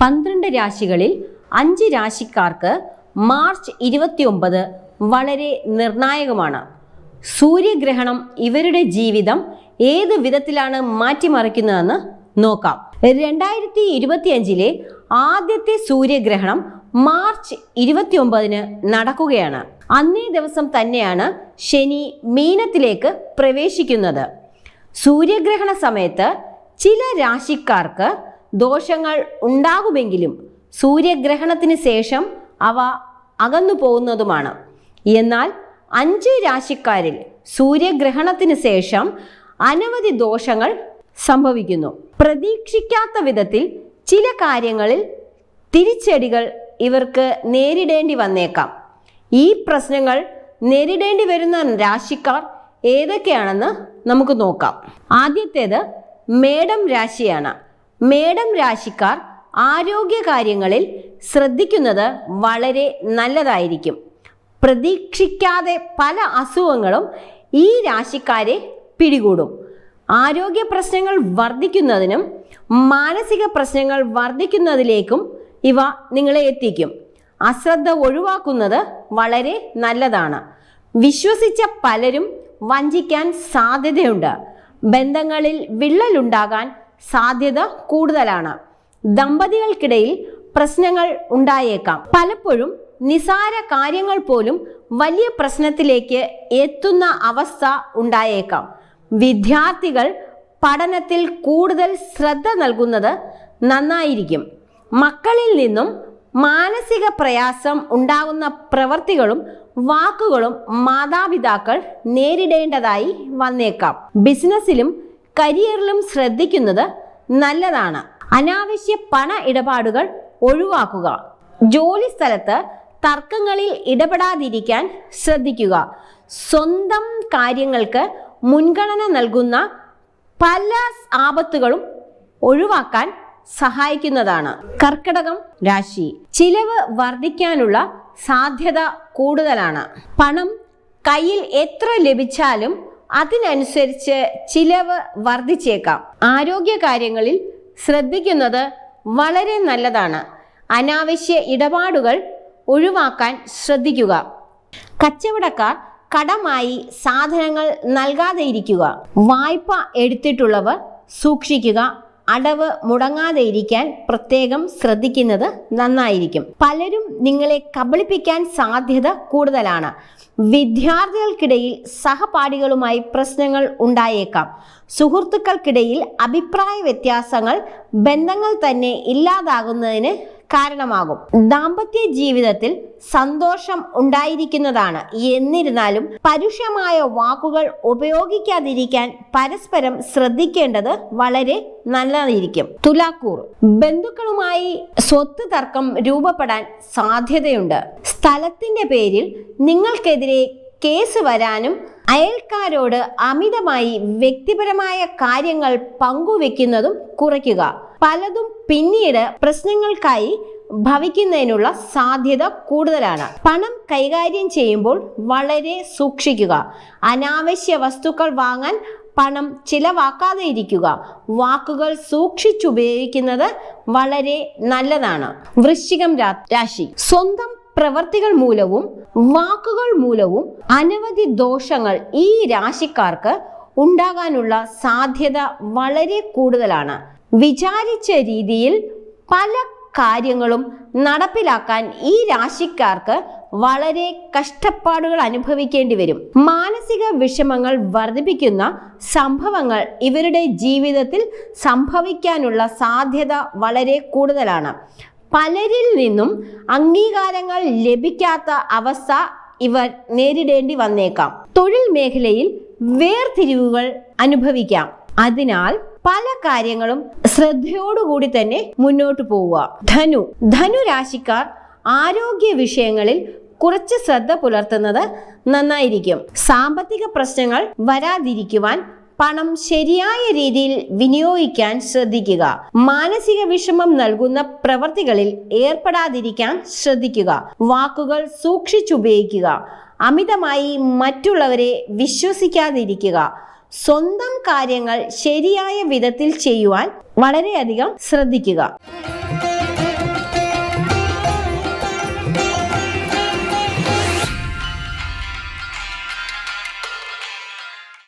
12 രാശികളിൽ 5 രാശിക്കാർക്ക് മാർച്ച് 29 വളരെ നിർണായകമാണ്. സൂര്യഗ്രഹണം ഇവരുടെ ജീവിതം ഏത് വിധത്തിലാണ് മാറ്റിമറിക്കുന്നതെന്ന് നോക്കാം. 2025 ആദ്യത്തെ സൂര്യഗ്രഹണം മാർച്ച് 29 നടക്കുകയാണ്. അന്നേ ദിവസം തന്നെയാണ് ശനി മീനത്തിലേക്ക് പ്രവേശിക്കുന്നത്. സൂര്യഗ്രഹണ സമയത്ത് ചില രാശിക്കാർക്ക് ദോഷങ്ങൾ ഉണ്ടാകുമെങ്കിലും സൂര്യഗ്രഹണത്തിന് ശേഷം അവ അകന്നു പോകുന്നതുമാണ്. എന്നാൽ 5 രാശിക്കാരിൽ സൂര്യഗ്രഹണത്തിന് ശേഷം അനവധി ദോഷങ്ങൾ സംഭവിക്കുന്നു. പ്രതീക്ഷിക്കാത്ത വിധത്തിൽ ചില കാര്യങ്ങളിൽ തിരിച്ചടികൾ ഇവർക്ക് നേരിടേണ്ടി വന്നേക്കാം. ഈ പ്രശ്നങ്ങൾ നേരിടേണ്ടി വരുന്ന രാശിക്കാർ ഏതൊക്കെയാണെന്ന് നമുക്ക് നോക്കാം. ആദ്യത്തേത് മേടം രാശിയാണ്. മേടം രാശിക്കാർ ആരോഗ്യ കാര്യങ്ങളിൽ ശ്രദ്ധിക്കുന്നത് വളരെ നല്ലതായിരിക്കും. പ്രതീക്ഷിക്കാതെ പല അസുഖങ്ങളും ഈ രാശിക്കാരെ പിടികൂടും. ആരോഗ്യ പ്രശ്നങ്ങൾ വർദ്ധിക്കുന്നതിനും മാനസിക പ്രശ്നങ്ങൾ വർദ്ധിക്കുന്നതിലേക്കും ഇവ നിങ്ങളെ എത്തിക്കും. അശ്രദ്ധ ഒഴിവാക്കുന്നത് വളരെ നല്ലതാണ്. വിശ്വസിച്ച പലരും വഞ്ചിക്കാൻ സാധ്യതയുണ്ട്. ബന്ധങ്ങളിൽ വിള്ളലുണ്ടാകാൻ സാധ്യത കൂടുതലാണ്. ദമ്പതികൾക്കിടയിൽ പ്രശ്നങ്ങൾ ഉണ്ടായേക്കാം. പലപ്പോഴും നിസാര കാര്യങ്ങൾ പോലും വലിയ പ്രശ്നത്തിലേക്ക് എത്തുന്ന അവസ്ഥ ഉണ്ടായേക്കാം. വിദ്യാർത്ഥികൾ പഠനത്തിൽ കൂടുതൽ ശ്രദ്ധ നൽകുന്നത് നന്നായിരിക്കും. മക്കളിൽ നിന്നും മാനസിക പ്രയാസം ഉണ്ടാകുന്ന പ്രവൃത്തികളും വാക്കുകളും മാതാപിതാക്കൾ നേരിടേണ്ടതായി വന്നേക്കാം. ബിസിനസ്സിലും കരിയറിലും ശ്രദ്ധിക്കുന്നത് നല്ലതാണ്. അനാവശ്യ പണ ഇടപാടുകൾ ഒഴിവാക്കുക. ജോലി സ്ഥലത്ത് തർക്കങ്ങളിൽ ഇടപെടാതിരിക്കാൻ ശ്രദ്ധിക്കുക. സ്വന്തം കാര്യങ്ങൾക്ക് മുൻഗണന നൽകുന്ന പല ആപത്തുകളും ഒഴിവാക്കാൻ സഹായിക്കുന്നതാണ്. കർക്കിടകം രാശി. ചിലവ് വർദ്ധിക്കാനുള്ള സാധ്യത കൂടുതലാണ്. പണം കയ്യിൽ എത്ര ലഭിച്ചാലും അതിനനുസരിച്ച് ചിലവ് വർദ്ധിച്ചേക്കാം. ആരോഗ്യ കാര്യങ്ങളിൽ ശ്രദ്ധിക്കുന്നത് വളരെ നല്ലതാണ്. അനാവശ്യ ഇടപാടുകൾ ഒഴിവാക്കാൻ ശ്രദ്ധിക്കുക. കച്ചവടക്കാർ കടമായി സാധനങ്ങൾ നൽകാതെ ഇരിക്കുക. വായ്പ എടുത്തിട്ടുള്ളവർ സൂക്ഷിക്കുക. അടവ് മുടങ്ങാതെ ഇരിക്കാൻ പ്രത്യേകം ശ്രദ്ധിക്കുന്നത് നന്നായിരിക്കും. പലരും നിങ്ങളെ കബളിപ്പിക്കാൻ സാധ്യത കൂടുതലാണ്. വിദ്യാർത്ഥികൾക്കിടയിൽ സഹപാഠികളുമായി പ്രശ്നങ്ങൾ ഉണ്ടായേക്കാം. സുഹൃത്തുക്കൾക്കിടയിൽ അഭിപ്രായ വ്യത്യാസങ്ങൾ ബന്ധങ്ങൾ തന്നെ ഇല്ലാതാകുന്നതിന് കാരണമാകും. ദാമ്പത്യ ജീവിതത്തിൽ സന്തോഷം ഉണ്ടായിരിക്കുന്നതാണ്. എന്നിരുന്നാലും പരുഷമായ വാക്കുകൾ ഉപയോഗിക്കാതിരിക്കാൻ പരസ്പരം ശ്രദ്ധിക്കേണ്ടത് വളരെ നല്ലതായിരിക്കും. തുലാക്കൂർ. ബന്ധുക്കളുമായി സ്വത്ത് തർക്കം രൂപപ്പെടാൻ സാധ്യതയുണ്ട്. സ്ഥലത്തിന്റെ പേരിൽ നിങ്ങൾക്കെതിരെ കേസ് വരാനും അയൽക്കാരോട് അമിതമായി വ്യക്തിപരമായ കാര്യങ്ങൾ പങ്കുവെക്കുന്നതും കുറയ്ക്കുക. പലതും പിന്നീട് പ്രശ്നങ്ങൾക്കായി ഭവിക്കുന്നതിനുള്ള സാധ്യത കൂടുതലാണ്. പണം കൈകാര്യം ചെയ്യുമ്പോൾ വളരെ സൂക്ഷിക്കുക. അനാവശ്യ വസ്തുക്കൾ വാങ്ങാൻ പണം ചിലവാക്കാതെ ഇരിക്കുക. വാക്കുകൾ സൂക്ഷിച്ചുപയോഗിക്കുന്നത് വളരെ നല്ലതാണ്. വൃശ്ചികം രാശി. സ്വന്തം പ്രവർത്തികൾ മൂലവും വാക്കുകൾ മൂലവും അനവധി ദോഷങ്ങൾ ഈ രാശിക്കാർക്ക് ഉണ്ടാകാനുള്ള സാധ്യത വളരെ കൂടുതലാണ്. വിചാരിച്ച രീതിയിൽ പല കാര്യങ്ങളും നടപ്പിലാക്കാൻ ഈ രാശിക്കാർക്ക് വളരെ കഷ്ടപ്പാടുകൾ അനുഭവിക്കേണ്ടി വരും. മാനസിക വിഷമങ്ങൾ വർദ്ധിപ്പിക്കുന്ന സംഭവങ്ങൾ ഇവരുടെ ജീവിതത്തിൽ സംഭവിക്കാനുള്ള സാധ്യത വളരെ കൂടുതലാണ്. പലരിൽ നിന്നും അംഗീകാരങ്ങൾ ലഭിക്കാത്ത അവസ്ഥ ഇവർ നേരിടേണ്ടി വന്നേക്കാം. തൊഴിൽ മേഖലയിൽ വേർതിരിവുകൾ അനുഭവിക്കാം. അതിനാൽ പല കാര്യങ്ങളും ശ്രദ്ധയോടുകൂടി തന്നെ മുന്നോട്ട് പോവുക. ധനു രാശിക്കാർ ആരോഗ്യ വിഷയങ്ങളിൽ കുറച്ച് ശ്രദ്ധ പുലർത്തുന്നത് നന്നായിരിക്കും. സാമ്പത്തിക പ്രശ്നങ്ങൾ വരാതിരിക്കുവാൻ പണം ശരിയായ രീതിയിൽ വിനിയോഗിക്കാൻ ശ്രദ്ധിക്കുക. മാനസിക വിഷമം നൽകുന്ന പ്രവൃത്തികളിൽ ഏർപ്പെടാതിരിക്കാൻ ശ്രദ്ധിക്കുക. വാക്കുകൾ സൂക്ഷിച്ചുപയോഗിക്കുക. അമിതമായി മറ്റുള്ളവരെ വിശ്വസിക്കാതിരിക്കുക. സ്വന്തം കാര്യങ്ങൾ ശരിയായ വിധത്തിൽ ചെയ്യുവാൻ വളരെയധികം ശ്രദ്ധിക്കുക.